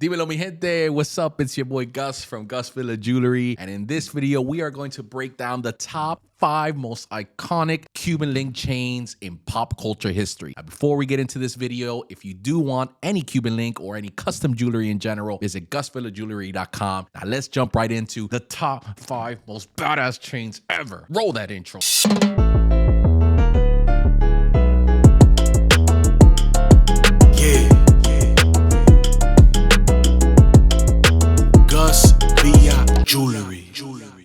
Dímelo mi gente, what's up? It's your boy Gus from Gus Villa Jewelry, and in this video we are going to break down the top 5 most iconic Cuban link chains in pop culture history. Now, before we get into this video, if you do want any Cuban link or any custom jewelry in general, visit GusVillaJewelry.com. Now let's jump right into the top 5 most badass chains ever. Roll that intro. Jewelry.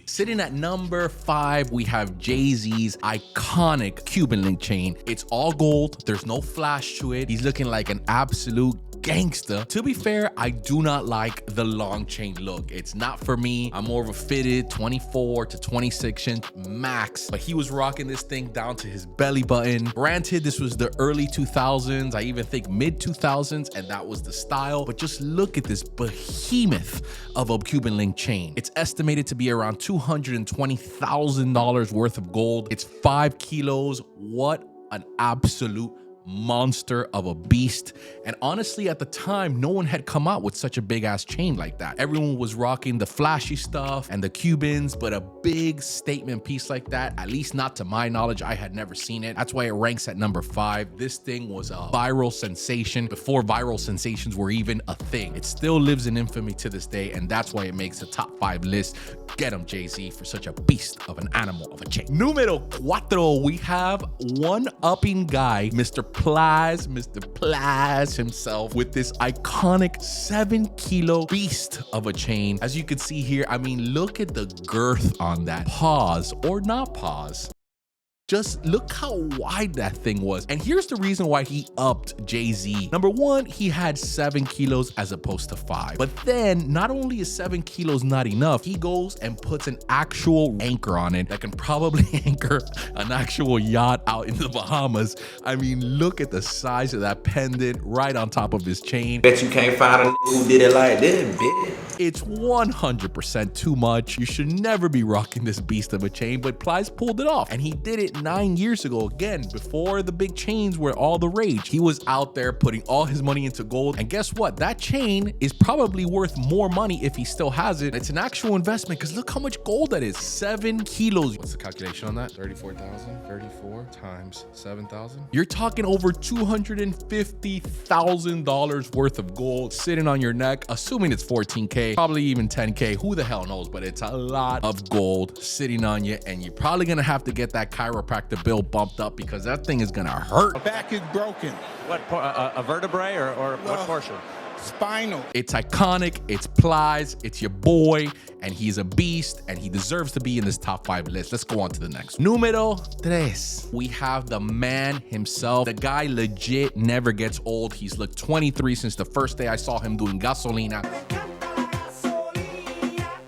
Sitting at number 5, we have Jay-Z's iconic Cuban link chain. It's all gold. There's no flash to it. He's looking like an absolute gangster. To be fair, I do not like the long chain look. It's not for me. I'm more of a fitted 24 to 26 inch max, but he was rocking this thing down to his belly button. Granted, this was the early 2000s. I even think mid 2000s, and that was the style. But just look at this behemoth of a Cuban link chain. It's estimated to be around $220,000 worth of gold. It's 5 kilos. What an absolute monster of a beast. And honestly, at the time, no one had come out with such a big ass chain like that. Everyone was rocking the flashy stuff and the Cubans, but a big statement piece like that, at least not to my knowledge, I had never seen it. That's why it ranks at number 5. This thing was a viral sensation before viral sensations were even a thing. It still lives in infamy to this day, and that's why it makes the top 5 list. Get him, Jay-Z, for such a beast of an animal of a chain. Numero 4, we have one-upping guy, Mr. Plies himself, with this iconic 7-kilo beast of a chain. As you can see here, I mean, look at the girth on that. Pause or not pause. Just look how wide that thing was. And here's the reason why he upped Jay-Z. Number 1, he had 7 kilos as opposed to 5. But then not only is 7 kilos not enough, he goes and puts an actual anchor on it that can probably anchor an actual yacht out in the Bahamas. I mean, look at the size of that pendant right on top of his chain. Bet you can't find a nigga who did it like this, bitch. It's 100% too much. You should never be rocking this beast of a chain, but Plies pulled it off, and he did it 9 years ago, again, before the big chains were all the rage. He was out there putting all his money into gold, and guess what? That chain is probably worth more money if he still has it. It's an actual investment, because look how much gold that is. 7 kilos. What's the calculation on that? 34,000? 34 times 7,000? You're talking over $250,000 worth of gold sitting on your neck, assuming it's 14K. Probably even 10K, who the hell knows, but it's a lot of gold sitting on you, and you're probably gonna have to get that chiropractor bill bumped up because that thing is gonna hurt. My back is broken. What, a vertebrae or what portion? Spinal. It's iconic, it's Plies, it's your boy, and he's a beast, and he deserves to be in this top 5 list. Let's go on to the next. Numero 3. We have the man himself. The guy legit never gets old. He's looked 23 since the first day I saw him doing Gasolina.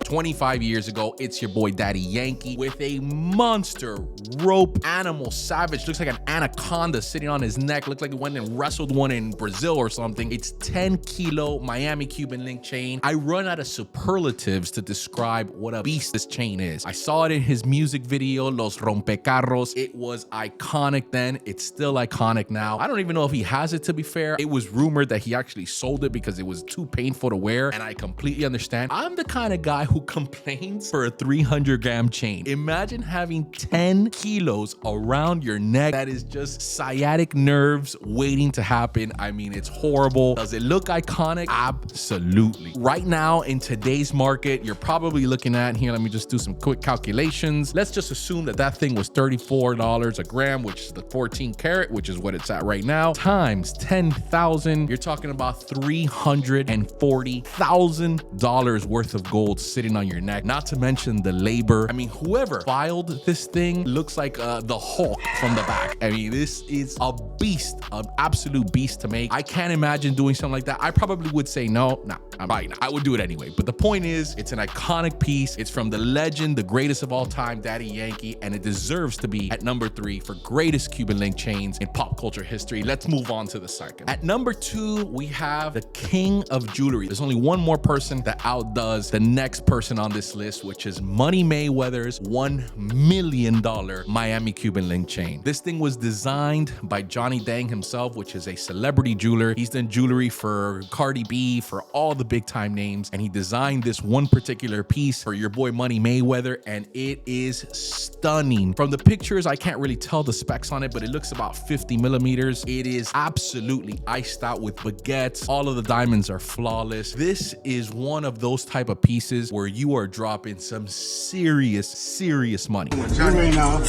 25 years ago, it's your boy Daddy Yankee with a monster rope animal savage. Looks like an anaconda sitting on his neck. Looked like he went and wrestled one in Brazil or something. It's 10-kilo Miami Cuban link chain. I run out of superlatives to describe what a beast this chain is. I saw it in his music video, Los Rompecarros. It was iconic then. It's still iconic now. I don't even know if he has it, to be fair. It was rumored that he actually sold it because it was too painful to wear, and I completely understand. I'm the kind of guy who complains for a 300-gram chain. Imagine having 10 kilos around your neck. That is just sciatic nerves waiting to happen. I mean, it's horrible. Does it look iconic? Absolutely. Right now, in today's market, you're probably looking at here, let me just do some quick calculations. Let's just assume that that thing was $34 a gram, which is the 14 karat, which is what it's at right now, times 10,000. You're talking about $340,000 worth of gold sitting on your neck, not to mention the labor. I mean, whoever filed this thing looks like the Hulk from the back. I mean, this is a beast, an absolute beast to make. I can't imagine doing something like that. I probably would say no, I'm probably not. I would do it anyway. But the point is, it's an iconic piece. It's from the legend, the greatest of all time, Daddy Yankee, and it deserves to be at number 3 for greatest Cuban link chains in pop culture history. Let's move on to the second. At number 2, we have the king of jewelry. There's only one more person that outdoes the next person on this list, which is Money Mayweather's $1 million Miami Cuban link chain. This thing was designed by Johnny Dang himself, which is a celebrity jeweler. He's done jewelry for Cardi B, for all the the big time names, and he designed this one particular piece for your boy Money Mayweather, and it is stunning. From the pictures, I can't really tell the specs on it, but it looks about 50 millimeters. It is absolutely iced out with baguettes. All of the diamonds are flawless. This is one of those type of pieces where you are dropping some serious money. You ain't know.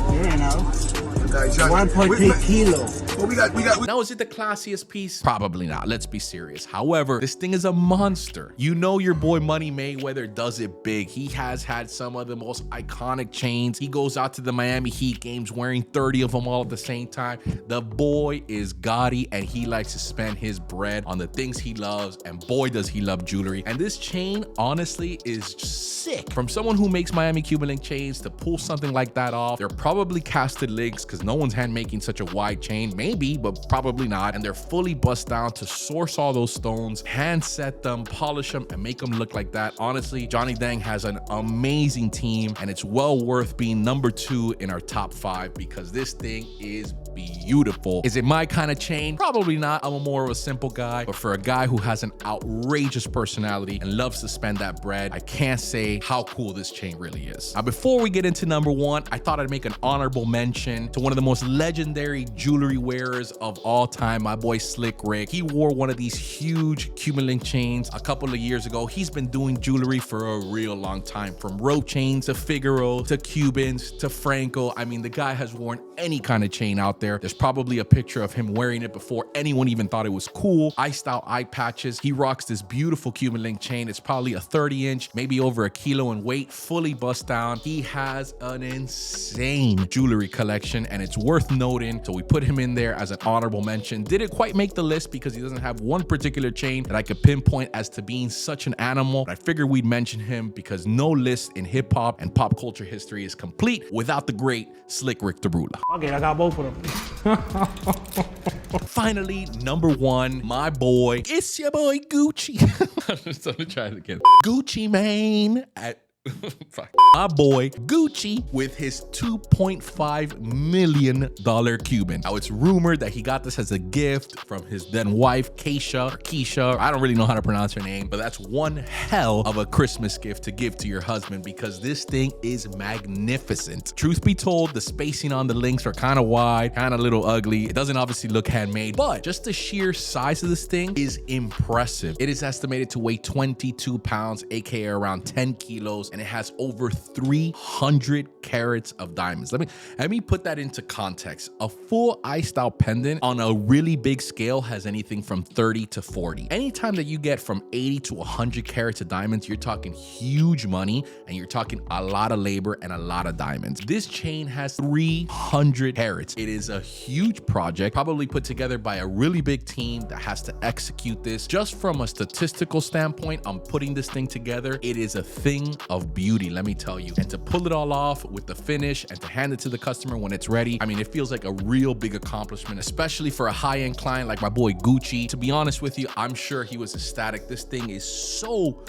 You ain't know. 1.3 kilos. Well, we got. Now, is it the classiest piece? Probably not. Let's be serious. However, this thing is a monster. You know your boy Money Mayweather does it big. He has had some of the most iconic chains. He goes out to the Miami Heat games wearing 30 of them all at the same time. The boy is gaudy, and he likes to spend his bread on the things he loves, and boy does he love jewelry. And this chain, honestly, is sick. From someone who makes Miami Cuban link chains to pull something like that off, they're probably casted links because no one's hand making such a wide chain. Maybe, but probably not. And they're fully bust down to source all those stones, hand set them, polish them, and make them look like that. Honestly, Johnny Dang has an amazing team, and it's well worth being number 2 in our top 5 because this thing is beautiful. Is it my kind of chain? Probably not. I'm more of a simple guy, but for a guy who has an outrageous personality and loves to spend that bread, I can't say how cool this chain really is. Now, before we get into number 1, I thought I'd make an honorable mention to one of the most legendary jewelry wearers of all time, my boy Slick Rick. He wore one of these huge Cuban link chains a couple of years ago. He's been doing jewelry for a real long time, from rope chains to Figaro to Cubans to Franco. I mean, the guy has worn any kind of chain out there. There's probably a picture of him wearing it before anyone even thought it was cool. Iced out eye patches. He rocks this beautiful Cuban link chain. It's probably a 30-inch, maybe over a kilo in weight, fully bust down. He has an insane jewelry collection, and it's worth noting, so we put him in there as an honorable mention. Didn't quite make the list because he doesn't have one particular chain that I could pinpoint as to being such an animal, but I figured we'd mention him because no list in hip-hop and pop culture history is complete without the great Slick Rick the Ruler. Okay, I got both of them. Finally, number 1, my boy. It's your boy Gucci. So let me try it again. Gucci Mane at my boy Gucci with his $2.5 million Cuban. Now, it's rumored that he got this as a gift from his then wife, Keisha. I don't really know how to pronounce her name, but that's one hell of a Christmas gift to give to your husband because this thing is magnificent. Truth be told, the spacing on the links are kind of wide, kind of a little ugly. It doesn't obviously look handmade, but just the sheer size of this thing is impressive. It is estimated to weigh 22 pounds, aka around 10 kilos, and it has over 300 carats of diamonds. Let me put that into context. A full iced out pendant on a really big scale has anything from 30 to 40. Anytime that you get from 80 to 100 carats of diamonds, you're talking huge money, and you're talking a lot of labor and a lot of diamonds. This chain has 300 carats. It is a huge project, probably put together by a really big team that has to execute this. Just from a statistical standpoint, I'm putting this thing together. It is a thing of beauty, let me tell you. And to pull it all off with the finish and to hand it to the customer when it's ready, I mean, it feels like a real big accomplishment, especially for a high-end client like my boy Gucci. To be honest with you, I'm sure he was ecstatic. This thing is so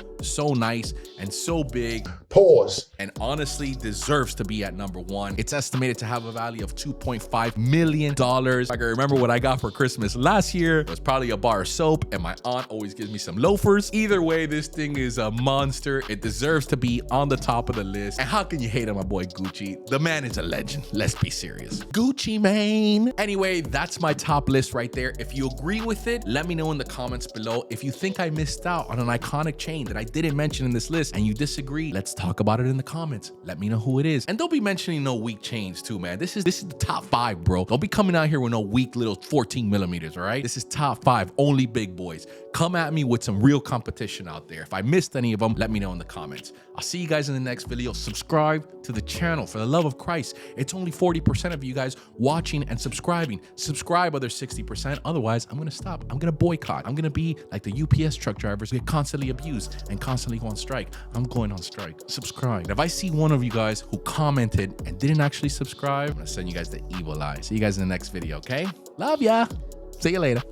nice and so big. Pause. And honestly deserves to be at number 1. It's estimated to have a value of $2.5 million. I can remember what I got for Christmas last year. It was probably a bar of soap, and my aunt always gives me some loafers. Either way, this thing is a monster. It deserves to be on the top of the list. And how can you hate on my boy Gucci? The man is a legend. Let's be serious. Gucci Mane. Anyway, that's my top list right there. If you agree with it, let me know in the comments below. If you think I missed out on an iconic chain that I didn't mention in this list and you disagree, let's talk about it in the comments. Let me know who it is. And don't be mentioning no weak chains too, man. This is the top 5, bro. Don't be coming out here with no weak little 14 millimeters, all right? This is top 5, only big boys. Come at me with some real competition out there. If I missed any of them, let me know in the comments. I'll see you guys in the next video. Subscribe to the channel for the love of Christ. It's only 40% of you guys watching and subscribing. Subscribe other 60%. Otherwise, I'm gonna stop. I'm gonna boycott. I'm gonna be like the UPS truck drivers who get constantly abused and constantly go on strike. I'm going on strike. Subscribe. And if I see one of you guys who commented and didn't actually subscribe, I'm gonna send you guys the evil eye. See you guys in the next video, okay? Love ya. See you later.